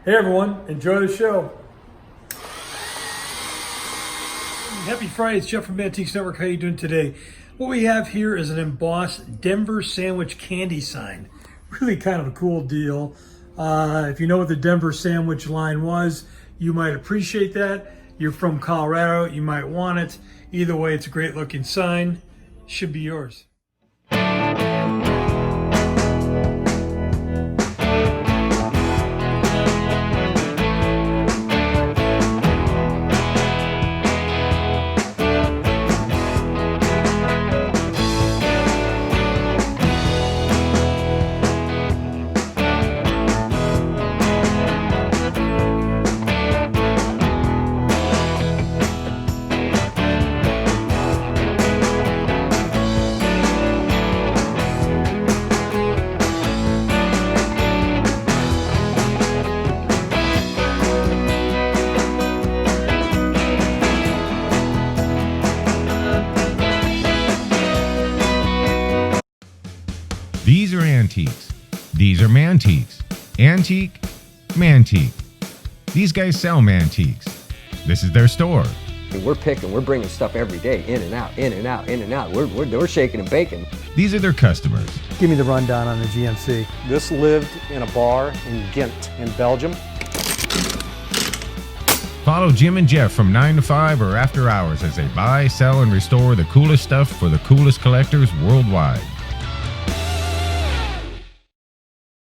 Hey everyone, enjoy the show. Happy Friday, it's Jeff from Mantiques Network. How you doing today? What we have here is an embossed Denver sandwich candy sign. Really kind of a cool deal. If you know what the Denver sandwich line was, you might appreciate that. You're from Colorado, you might want it. Either way, it's a great looking sign. Should be yours. These are antiques. These are mantiques. Antique, mantique. These guys sell mantiques. This is their store. We're bringing stuff every day, in and out, in and out, in and out. We're shaking and baking. These are their customers. Give me the rundown on the GMC. This lived in a bar in Ghent in Belgium. Follow Jim and Jeff from 9 to 5 or after hours as they buy, sell, and restore the coolest stuff for the coolest collectors worldwide.